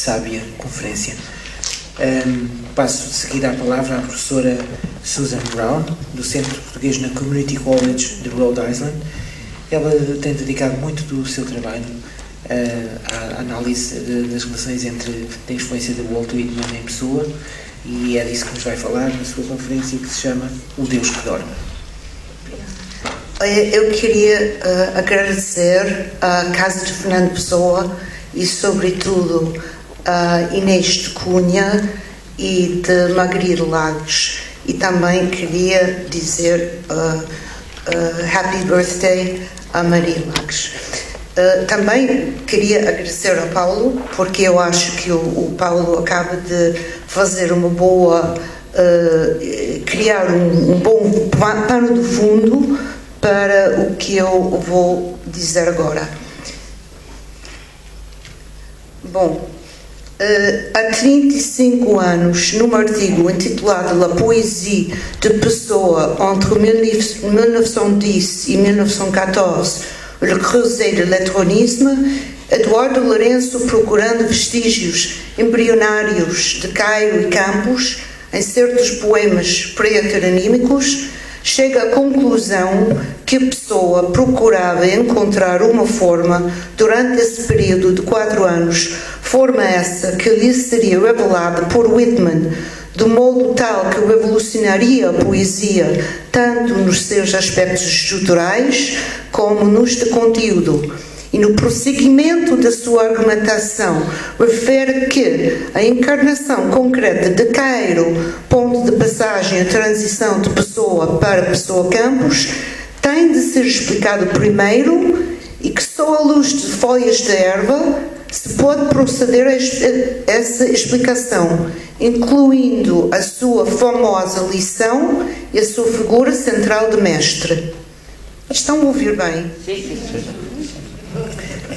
sábia conferência. Passo de seguida a palavra à professora Susan Brown, do Centro Português na Community College de Rhode Island. Ela tem dedicado muito do seu trabalho à análise das relações da influência de Walt Whitman em pessoa, e é disso que nos vai falar na sua conferência, que se chama O Deus que Dorme. Eu queria agradecer à Casa de Fernando Pessoa e, sobretudo, a Inês de Cunha e de Margarida Lagos, e também queria dizer Happy Birthday a Maria Lagos. Também queria agradecer ao Paulo, porque eu acho que o Paulo acaba de fazer uma boa criar um bom pano de fundo para o que eu vou dizer agora. Bom, há 35 anos, num artigo intitulado La Poésie de Pessoa entre 1910 e 1914, Le Creuset de l'électronisme, Eduardo Lourenço, procurando vestígios embrionários de Cairo e Campos em certos poemas pré-acadêmicos, chega à conclusão que a Pessoa procurava encontrar uma forma durante esse período de 4 anos, forma essa que lhe seria revelada por Whitman, de modo tal que revolucionaria a poesia tanto nos seus aspectos estruturais como nos de conteúdo. E no prosseguimento da sua argumentação refere que a encarnação concreta de Cairo, ponto de passagem a transição de Pessoa para Pessoa Campos, tem de ser explicado primeiro, e que só à luz de folhas de erva se pode proceder a essa explicação, incluindo a sua famosa lição e a sua figura central de mestre. Estão a ouvir bem? Sim.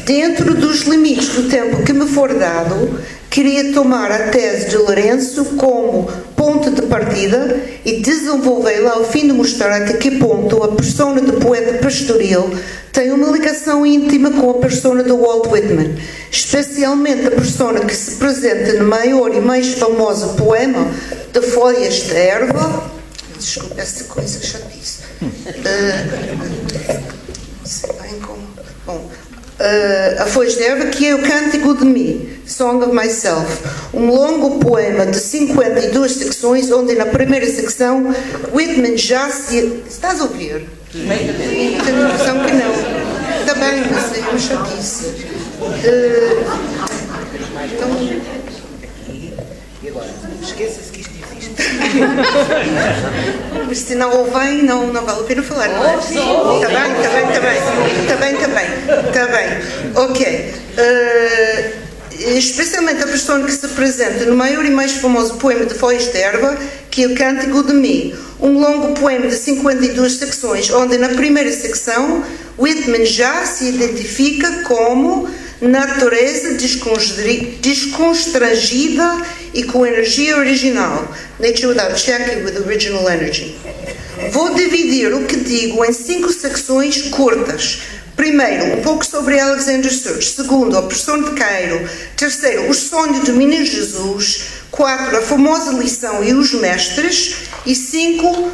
Dentro dos limites do tempo que me for dado, queria tomar a tese de Lourenço como ponto de partida e desenvolvê-la ao fim de mostrar até que ponto a persona do poeta pastoril tem uma ligação íntima com a persona de Walt Whitman, especialmente a persona que se apresenta no maior e mais famoso poema de Folhas de Erva. Desculpa essa coisa chatice. Não sei bem como. Bom, a Folhas de Erva, que é o Cântico de Mim, Song of Myself, um longo poema de 52 secções, onde na primeira secção Whitman já se... Estás a ouvir? Tenho a impressão que não. Está bem, mas é uma chatice. Então... E agora? Esqueça-se que isto existe. Mas se não ouvem, não vale a pena falar, não é? Está bem. Ok. Especialmente a persona que se apresenta no maior e mais famoso poema de Folhas de Erva, que é o Cântico de Mim, um longo poema de 52 secções, onde na primeira secção Whitman já se identifica como natureza desconstrangida e com energia original. Nature without check with original energy. Vou dividir o que digo em 5 secções curtas. Primeiro, um pouco sobre Alexander Sturge. Segundo, a persona de Cairo. Terceiro, os sonhos do Menino Jesus. 4, a famosa lição e os mestres. E 5,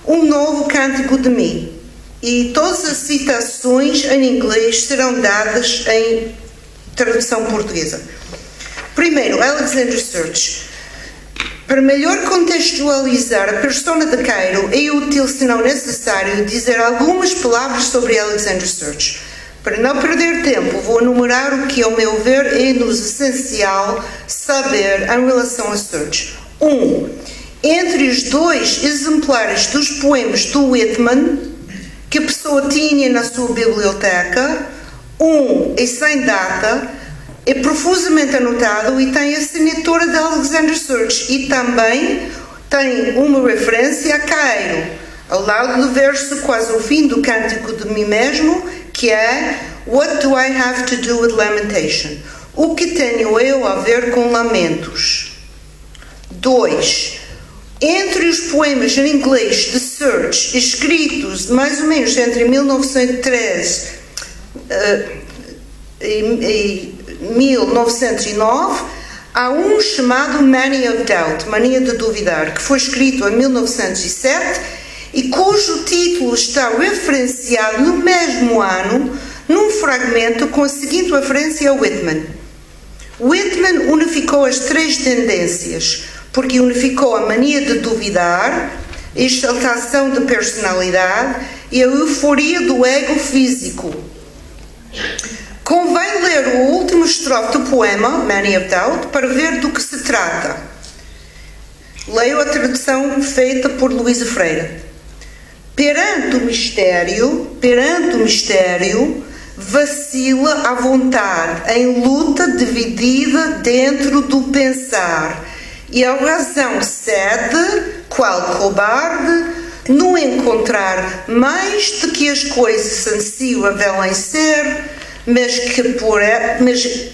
um novo Cântico de Mim. E todas as citações em inglês serão dadas em tradução portuguesa. Primeiro, Alexander Sturge. Para melhor contextualizar a persona de Cairo, é útil, se não necessário, dizer algumas palavras sobre Alexander Sturge. Para não perder tempo, vou enumerar o que, ao meu ver, é-nos essencial saber em relação a Sturge. 1. Entre os 2 exemplares dos poemas do Whitman, que a pessoa tinha na sua biblioteca, um é sem data, é profusamente anotado e tem a assinatura de Alexander Sturge, e também tem uma referência a Cairo, ao lado do verso quase ao fim do Cântico de Mim mesmo, que é What do I have to do with lamentation? O que tenho eu a ver com lamentos? 2. Entre os poemas em inglês de Sturge, escritos mais ou menos entre 1913 e 1909, Há um chamado Mania of Doubt, Mania de Duvidar, que foi escrito em 1907 e cujo título está referenciado no mesmo ano num fragmento com a seguinte referência a Whitman. Whitman unificou as três tendências, porque unificou a mania de duvidar, a exaltação de personalidade e a euforia do ego físico. Convém ler o último estrofe do poema, Mania of Doubt, para ver do que se trata. Leio a tradução feita por Luísa Freire. Perante o mistério, vacila à vontade, em luta dividida dentro do pensar, e a razão cede, qual cobarde, no encontrar mais do que as coisas sensíveis devem ser, mas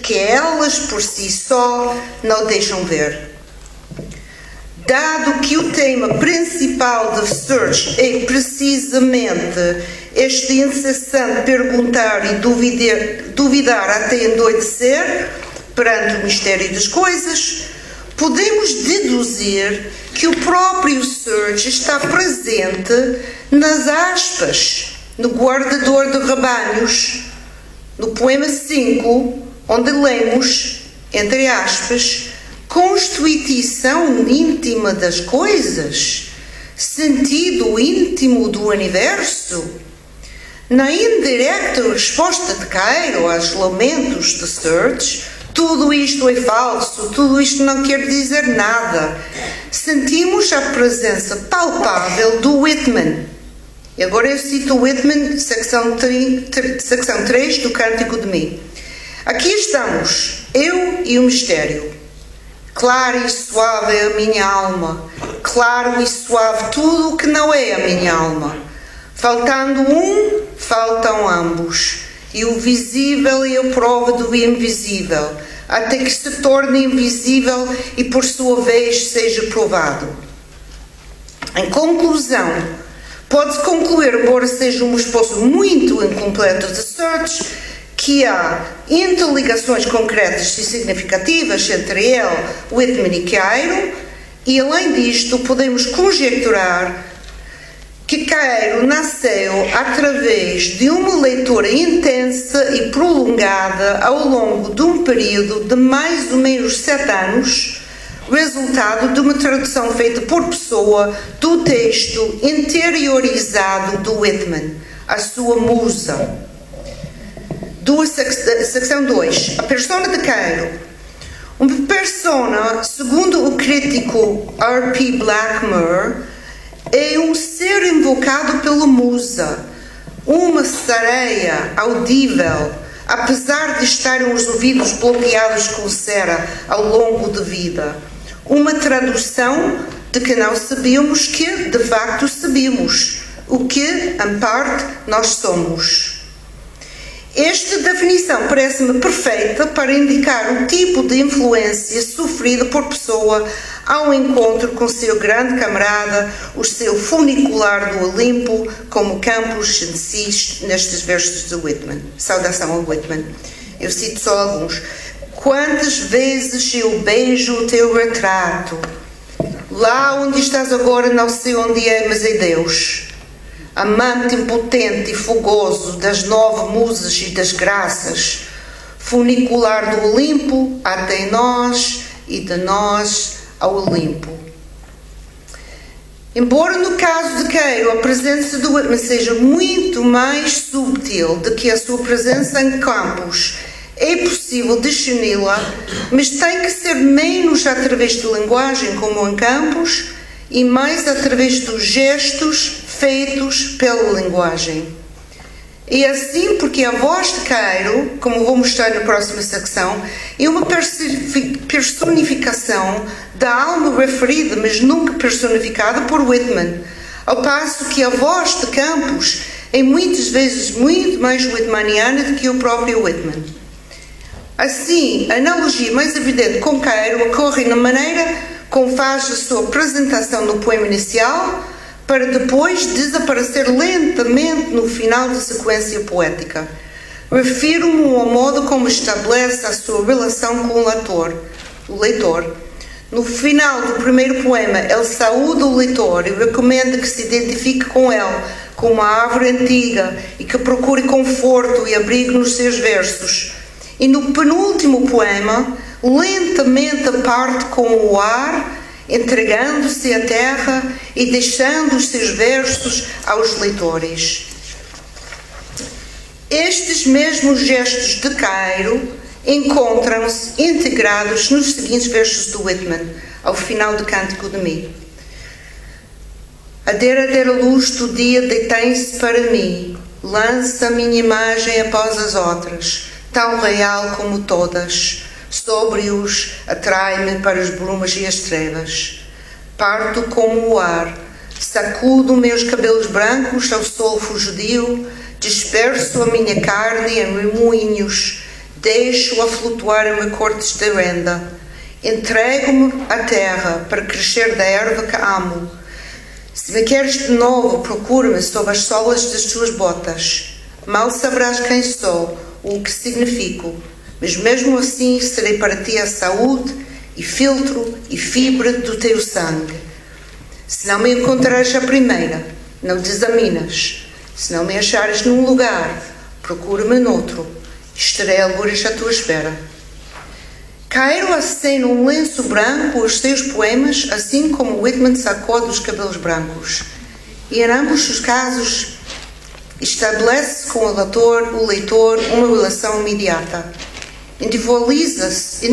que elas por si só não deixam ver. Dado que o tema principal de Search é precisamente este incessante perguntar e duvidar até endoidecer perante o mistério das coisas, podemos deduzir que o próprio Search está presente nas aspas, no guardador de rebanhos. No poema 5, onde lemos, entre aspas, constituição íntima das coisas, sentido íntimo do universo. Na indireta resposta de Cairo aos lamentos de Search, tudo isto é falso, tudo isto não quer dizer nada. Sentimos a presença palpável do Whitman. E agora eu cito Whitman, secção 3 do Cântico de Mim. Aqui estamos, eu e o mistério. Claro e suave é a minha alma, claro e suave tudo o que não é a minha alma. Faltando um, faltam ambos, e o visível é a prova do invisível, até que se torne invisível e por sua vez seja provado. Em conclusão, pode-se concluir, embora seja um esboço muito incompleto de Search, que há interligações concretas e significativas entre ele, Whitman e Cairo, e além disto podemos conjecturar que Cairo nasceu através de uma leitura intensa e prolongada ao longo de um período de mais ou menos 7 anos, resultado de uma tradução feita por pessoa do texto interiorizado do Whitman, a sua musa. Secção 2. A persona de Cairo. Uma persona, segundo o crítico R.P. Blackmore, é um ser invocado pela musa, uma sereia audível, apesar de estarem os ouvidos bloqueados com cera ao longo da vida. Uma tradução de que não sabemos que, de facto, sabemos, o que, em parte, nós somos. Esta definição parece-me perfeita para indicar o tipo de influência sofrida por pessoa ao encontro com seu grande camarada, o seu funicular do Olimpo, como Campos insiste nestes versos de Whitman. Saudação a Whitman. Eu cito só alguns. Quantas vezes eu beijo o teu retrato? Lá onde estás agora não sei onde é, mas é Deus. Amante impotente e fogoso das 9 musas e das graças, funicular do Olimpo até nós e de nós ao Olimpo. Embora no caso de Cairo a presença do Whitman seja muito mais subtil do que a sua presença em Campos, é possível discerni-la, mas tem que ser menos através de linguagem como em Campos e mais através dos gestos feitos pela linguagem. E assim porque a voz de Cairo, como vou mostrar na próxima secção, é uma personificação da alma referida, mas nunca personificada por Whitman, ao passo que a voz de Campos é muitas vezes muito mais whitmaniana do que o próprio Whitman. Assim, a analogia mais evidente com Cairo ocorre na maneira como faz a sua apresentação no poema inicial, para depois desaparecer lentamente no final da sequência poética. Refiro-me ao modo como estabelece a sua relação com o leitor. o leitor. No final do primeiro poema, ele saúda o leitor e recomenda que se identifique com ele, como uma árvore antiga, e que procure conforto e abrigo nos seus versos. E no penúltimo poema, lentamente parte com o ar, entregando-se à terra e deixando os seus versos aos leitores. Estes mesmos gestos de Cairo encontram-se integrados nos seguintes versos do Whitman, ao final do Cântico de mim. A derradeira luz do dia detém-se para mim, lança a minha imagem após as outras, tão real como todas. Sobre-os atrai-me para as brumas e as trevas. Parto como o ar, sacudo meus cabelos brancos ao sol fugidio, disperso a minha carne em remoinhos, deixo-a flutuar em cortes de renda, entrego-me à terra para crescer da erva que amo. Se me queres de novo, procura-me sob as solas das tuas botas. Mal saberás quem sou ou o que significo, mas mesmo assim serei para ti a saúde e filtro e fibra do teu sangue. Se não me encontrares a primeira, não te examinas. Se não me achares num lugar, procura-me noutro. Estarei algures à tua espera. Cairo acena um lenço branco os seus poemas, assim como Whitman sacode os cabelos brancos. E em ambos os casos estabelece com o leitor uma relação imediata. Individualiza-se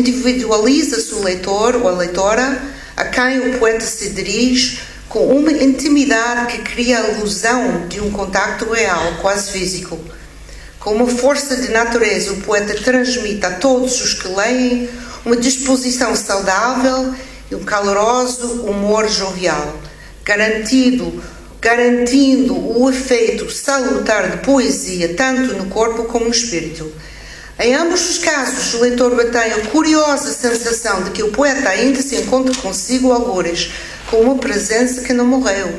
o leitor ou a leitora a quem o poeta se dirige com uma intimidade que cria a ilusão de um contacto real, quase físico. Com uma força de natureza, o poeta transmite a todos os que leem uma disposição saudável e um caloroso humor jovial, garantindo o efeito salutar de poesia tanto no corpo como no espírito. Em ambos os casos, o leitor tem a curiosa sensação de que o poeta ainda se encontra consigo algures, com uma presença que não morreu,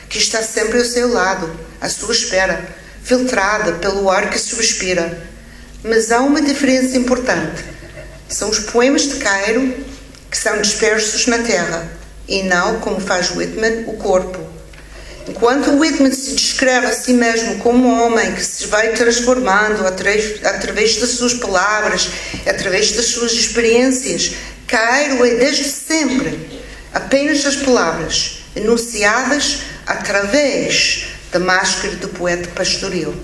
que está sempre ao seu lado, à sua espera, filtrada pelo ar que se respira. Mas há uma diferença importante. São os poemas de Cairo que são dispersos na terra, e não, como faz Whitman, o corpo. Enquanto Whitman se descreve a si mesmo como um homem que se vai transformando através das suas palavras, através das suas experiências, Cairo é desde sempre apenas as palavras enunciadas através da máscara do poeta pastoril.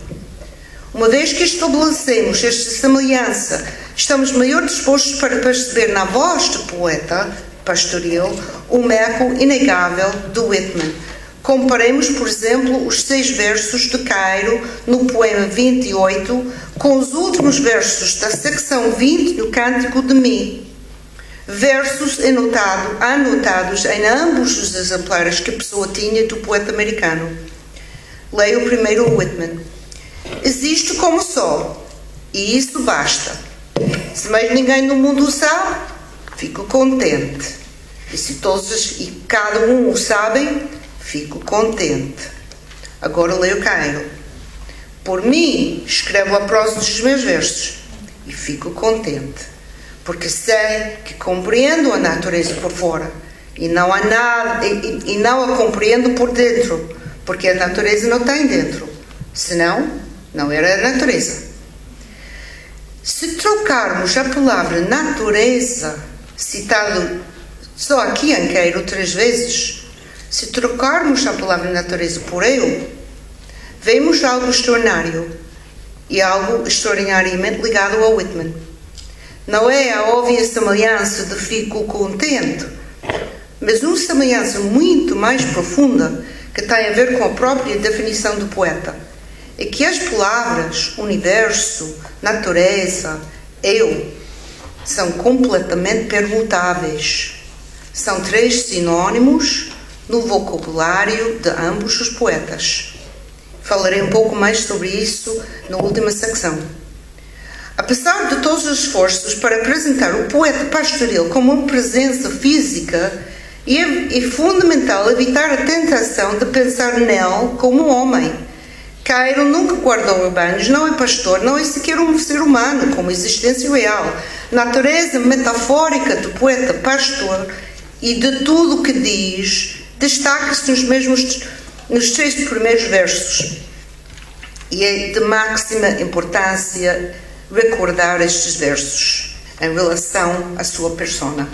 Uma vez que estabelecemos esta semelhança, estamos melhor dispostos para perceber na voz do poeta pastoril um eco inegável do Whitman. Comparemos, por exemplo, os 6 versos de Cairo no poema 28 com os últimos versos da secção 20 do Cântico de mim. Versos anotados em ambos os exemplares que a pessoa tinha do poeta americano. Leio primeiro o Whitman. Existo como sou, e isso basta. Se mais ninguém no mundo o sabe, fico contente. E se todos e cada um o sabem, fico contente. Agora leio Cairo. Por mim, escrevo a prosa dos meus versos e fico contente, porque sei que compreendo a natureza por fora e não a compreendo por dentro, porque a natureza não tem dentro, senão não era a natureza. Se trocarmos a palavra natureza, citado só aqui em Cairo 3 vezes, se trocarmos a palavra natureza por eu, vemos algo extraordinário e algo extraordinariamente ligado ao Whitman. Não é a óbvia semelhança de fico contente, mas uma semelhança muito mais profunda que tem a ver com a própria definição do poeta. É que as palavras universo, natureza, eu, são completamente permutáveis. São 3 sinônimos no vocabulário de ambos os poetas. Falarei um pouco mais sobre isso na última secção. Apesar de todos os esforços para apresentar o poeta pastoril como uma presença física, é fundamental evitar a tentação de pensar nele como um homem. Cairo nunca guardou rebanhos, não é pastor, não é sequer um ser humano com uma existência real. natureza metafórica do poeta pastor e de tudo o que diz, destaca-se nos 3 primeiros versos. E é de máxima importância recordar estes versos em relação à sua persona.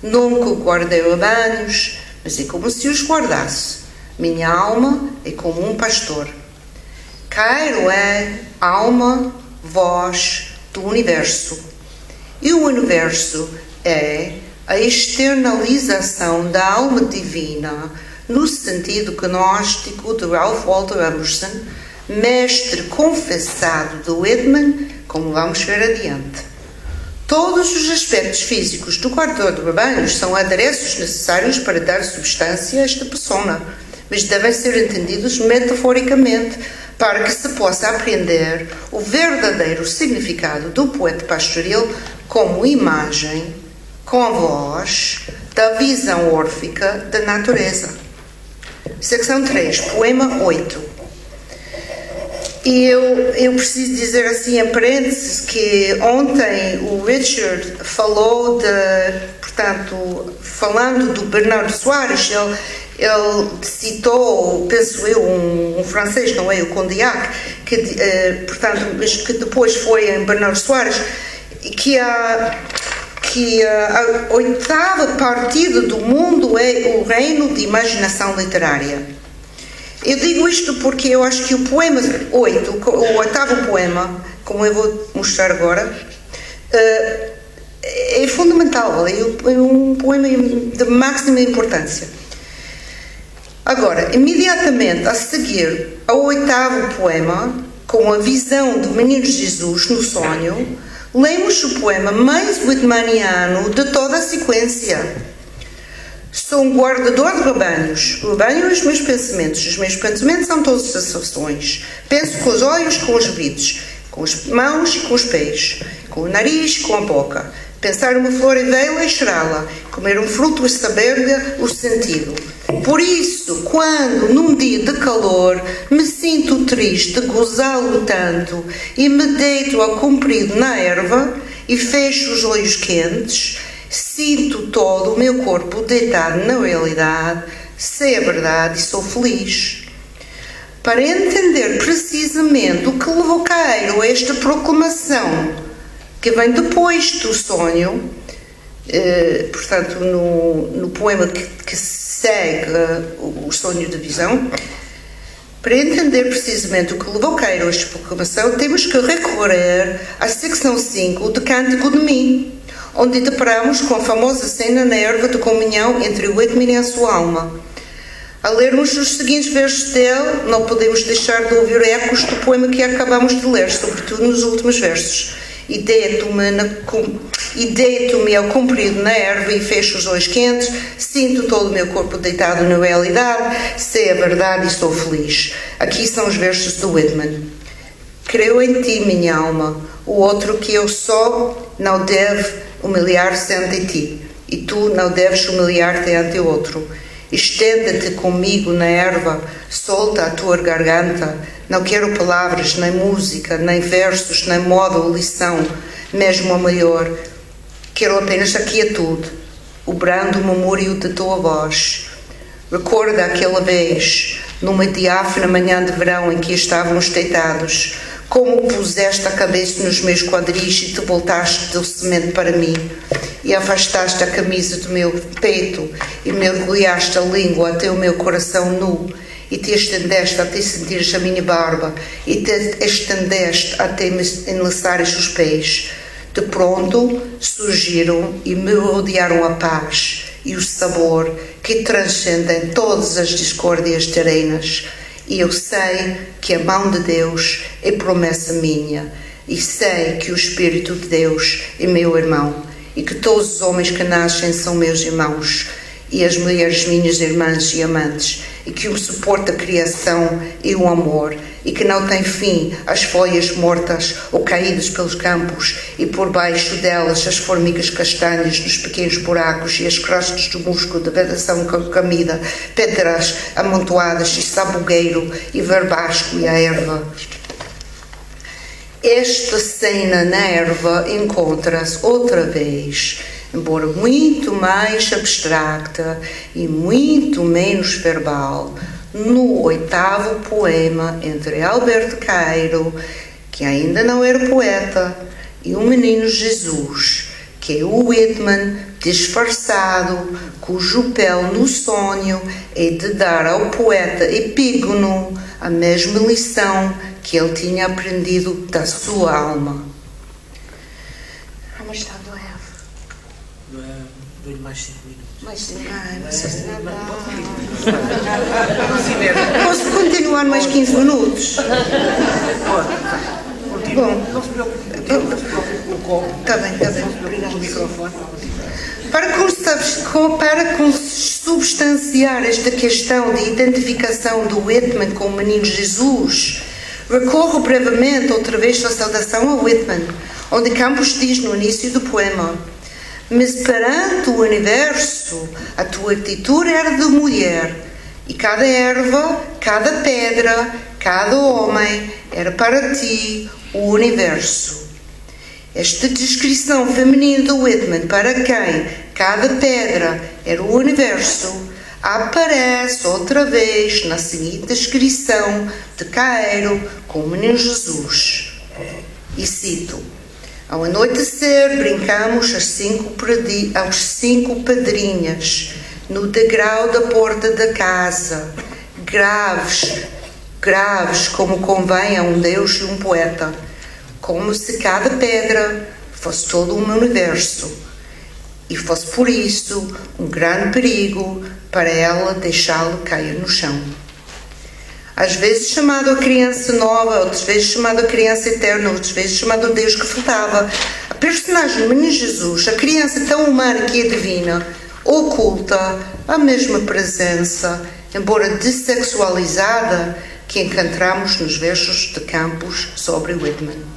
Nunca guardei rebanhos, mas é como se os guardasse. Minha alma é como um pastor. Cairo é alma, voz do universo. E o universo é a externalização da alma divina no sentido gnóstico de Ralph Waldo Emerson, mestre confessado do Whitman, como vamos ver adiante. Todos os aspectos físicos do guardador de rebanhos são adereços necessários para dar substância a esta persona, mas devem ser entendidos metaforicamente para que se possa apreender o verdadeiro significado do poeta pastoril como imagem, com a voz, da visão órfica da natureza. Secção 3, poema 8. E eu preciso dizer assim em parênteses que ontem o Richard falou portanto, falando do Bernardo Soares, ele citou, penso eu, um francês, não é? O Condillac, portanto, mas que depois foi em Bernardo Soares, que a 8ª partida do mundo é o reino de imaginação literária. Eu digo isto porque eu acho que o poema 8, o 8º poema, como eu vou mostrar agora, é fundamental, é um poema de máxima importância. Agora, imediatamente a seguir ao 8º poema, com a visão do menino Jesus no sonho, lemos o poema mais whitmaniano de toda a sequência. Sou um guardador de rebanhos. O rebanho é os meus pensamentos. Os meus pensamentos são todas as ações. Penso com os olhos, com os ouvidos, com as mãos e com os pés, com o nariz, com a boca. Pensar uma flor e vê-la e cheirá-la. Comer um fruto e saber-lhe o sentido. Por isso, quando num dia de calor me sinto triste, gozá-lo tanto, e me deito ao comprido na erva e fecho os olhos quentes, sinto todo o meu corpo deitado na realidade, sei a verdade e sou feliz. Para entender precisamente o que levou Cairo a esta proclamação, que vem depois do sonho, portanto, no poema que segue o sonho de visão, para entender precisamente o que levou Cairo a esta proclamação, temos que recorrer à secção 5 de Cântico de Mim, onde deparamos com a famosa cena na erva de comunhão entre o Whitman e a sua alma. A lermos os seguintes versos dele, não podemos deixar de ouvir ecos do poema que acabamos de ler, sobretudo nos últimos versos. E deito-me ao comprido na erva e fecho os olhos quentes, sinto todo o meu corpo deitado na realidade, sei a verdade e sou feliz. Aqui são os versos do Whitman. Creio em ti, minha alma, o outro que eu sou não deve humilhar-se ante ti, e tu não deves humilhar-te ante o outro. Estenda-te comigo na erva, solta a tua garganta. Não quero palavras, nem música, nem versos, nem moda ou lição, mesmo a maior. Quero apenas a quietude, o brando murmúrio de tua voz. Recorda aquela vez, numa diáfana manhã de verão em que estávamos deitados, como puseste a cabeça nos meus quadris e te voltaste docemente para mim, e afastaste a camisa do meu peito e mergulhaste a língua até o meu coração nu, e te estendeste até sentires a minha barba, e te estendeste até me enlaçares os pés. De pronto surgiram e me rodearam a paz e o sabor que transcendem todas as discórdias terrenas. E eu sei que a mão de Deus é promessa minha, e sei que o Espírito de Deus é meu irmão, e que todos os homens que nascem são meus irmãos, e as mulheres minhas irmãs e amantes, e que o suporta a criação e o amor, e que não tem fim as folhas mortas ou caídas pelos campos, e por baixo delas as formigas castanhas nos pequenos buracos e as crostas do musgo de vedação camida, pedras amontoadas e sabugueiro e verbasco e a erva. esta cena na erva encontra-se outra vez, embora muito mais abstracta e muito menos verbal, no 8º poema entre Alberto Cairo, que ainda não era poeta, e o menino Jesus, que é o Whitman disfarçado, cujo papel no sonho é de dar ao poeta Epígono a mesma lição que ele tinha aprendido da sua alma. How much time do I have? Dou-lhe mais 5 minutos. Mais 5 minutos. Posso continuar mais 15 minutos? Bom, está bem. Obrigado, microfone. Para consubstanciar esta questão de identificação do Whitman com o menino Jesus, recorro brevemente outra vez à saudação a Whitman, onde Campos diz no início do poema: mas perante o universo, a tua atitude era de mulher, e cada erva, cada pedra, cada homem era para ti o universo. Esta descrição feminina do Whitman, para quem cada pedra era o universo, aparece outra vez na seguinte descrição de Cairo com o menino Jesus. E cito: ao anoitecer brincamos às 5 pedrinhas no degrau da porta da casa, graves como convém a um deus e um poeta, como se cada pedra fosse todo um universo e fosse por isso um grande perigo para ela deixá-lo cair no chão. Às vezes chamado a criança nova, outras vezes chamado a criança eterna, outras vezes chamado a Deus que faltava, a personagem do menino Jesus, a criança tão humana que é divina, oculta a mesma presença, embora dessexualizada, que encontramos nos versos de Campos sobre Whitman.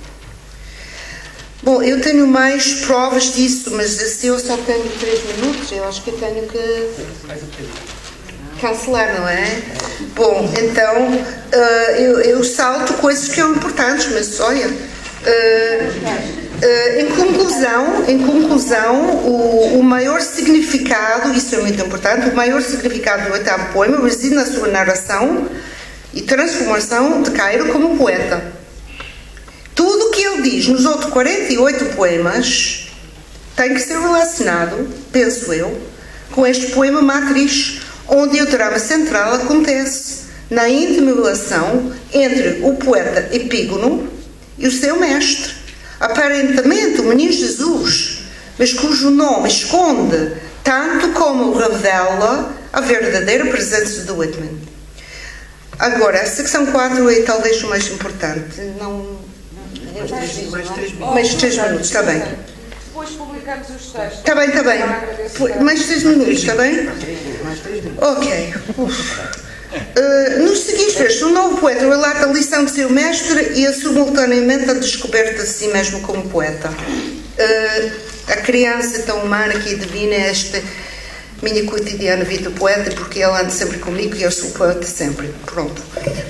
Bom, eu tenho mais provas disso, mas se eu só tenho 3 minutos, eu acho que eu tenho que cancelar, não é? Bom, então eu salto coisas que são importantes, mas olha, em conclusão, o maior significado, isso é muito importante, o maior significado do 8º poema reside na sua narração e transformação de Cairo como poeta. Tudo o que ele diz nos outros 48 poemas tem que ser relacionado, penso eu, com este poema matriz, onde o drama central acontece na íntima relação entre o poeta Epígono e o seu mestre, aparentemente o menino Jesus, mas cujo nome esconde tanto como revela a verdadeira presença do Whitman. Agora, a secção 4 é talvez o mais importante. Mais 3 minutos, está bem. Depois publicamos os textos. Está bem. Mais 3 minutos, está bem? Ok. Nos seguintes versos, o novo poeta relata a lição de seu mestre e simultaneamente a descoberta de si mesmo como poeta. A criança tão humana que adivina esta minha cotidiana vida de poeta, porque ela anda sempre comigo e eu sou poeta sempre. Pronto.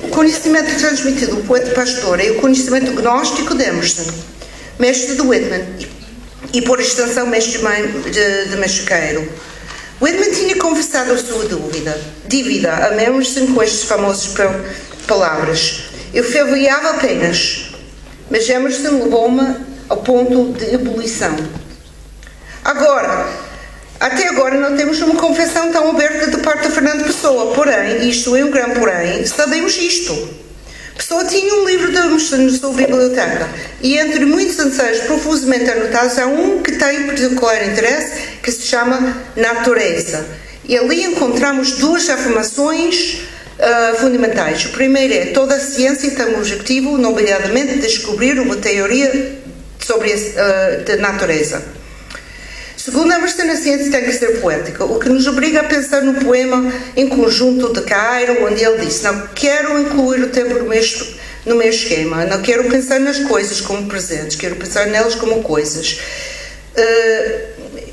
O conhecimento transmitido do poeta pastor é o conhecimento gnóstico de Emerson, mestre de Whitman, e por extensão mestre de Machaqueiro. Whitman tinha confessado a sua dívida a Emerson com estas famosas palavras: eu fervilhava apenas, mas Emerson levou-me ao ponto de ebulição. Até agora não temos uma confissão tão aberta de parte de Fernando Pessoa, porém, isto é um grande porém, sabemos isto. Pessoa tinha um livro de Emerson na sua biblioteca e entre muitos ensaios profusamente anotados há um que tem particular interesse, que se chama Natureza. E ali encontramos 2 afirmações fundamentais. O primeiro é: toda a ciência tem o objetivo, nomeadamente, de descobrir uma teoria sobre a natureza. Segundo Emerson, a ciência tem que ser poética, o que nos obriga a pensar no poema em conjunto de Cairo, onde ele disse: não quero incluir o tempo no meu esquema, não quero pensar nas coisas como presentes, quero pensar nelas como coisas.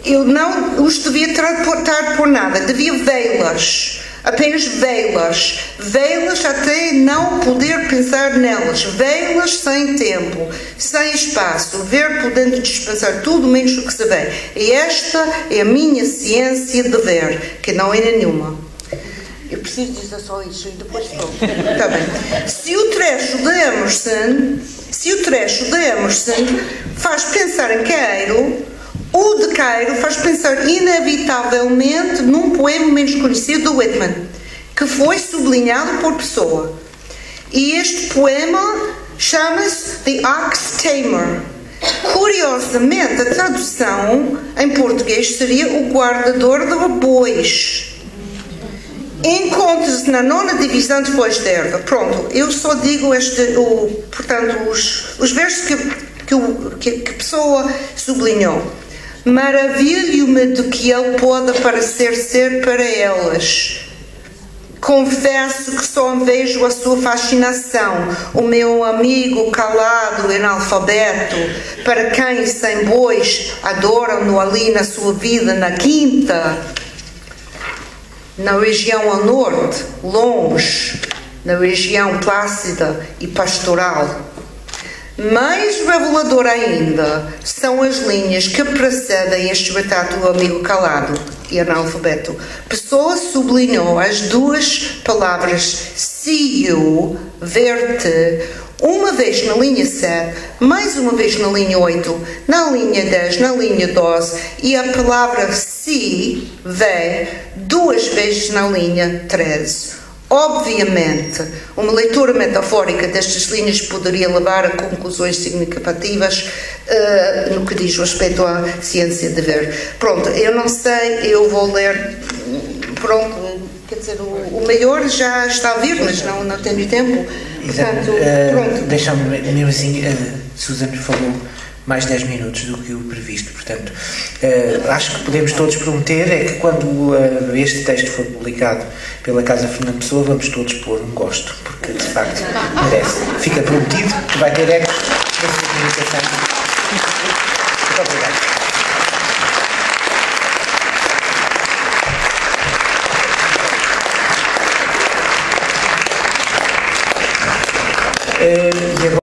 Eu não os devia transportar por nada, devia vê-las Apenas vê-las até não poder pensar nelas, vê-las sem tempo, sem espaço, ver podendo dispensar tudo menos o que se vê. E esta é a minha ciência de ver, que não é nenhuma. Eu preciso dizer só isso e depois pronto. Está bem. Se o trecho de Emerson faz pensar em Queiro, o de Queiro faz pensar inevitavelmente num poema menos conhecido do Whitman, que foi sublinhado por Pessoa. E este poema chama-se The Ox Tamer. Curiosamente, a tradução em português seria O Guardador de Bois. Encontra-se na 9ª divisão depois de erva. Pronto, eu só digo portanto, os versos que Pessoa sublinhou. Maravilho-me do que ele pode parecer ser para elas. Confesso que só vejo a sua fascinação, o meu amigo calado, analfabeto, para quem sem bois adoram-no ali na sua vida na quinta, na região ao norte, longe, na região plácida e pastoral. Mais revelador ainda são as linhas que precedem este retrato do amigo calado e analfabeto. Pessoa sublinhou as duas palavras see you, ver-te, uma vez na linha 7, mais uma vez na linha 8, na linha 10, na linha 12 e a palavra see, vê, duas vezes na linha 13. Obviamente, uma leitura metafórica destas linhas poderia levar a conclusões significativas no que diz respeito à ciência de ver. Pronto, eu não sei, eu vou ler. Pronto, quer dizer, o maior já está a vir, mas não tenho tempo. Portanto, pronto. Deixa-me, mesmo assim, Susan falou mais 10 minutos do que o previsto, portanto, acho que podemos todos prometer é que quando este texto for publicado pela Casa Fernando Pessoa, vamos todos pôr um gosto, porque de facto merece. Fica prometido que vai ter ecos na sua comunicação. Muito obrigado.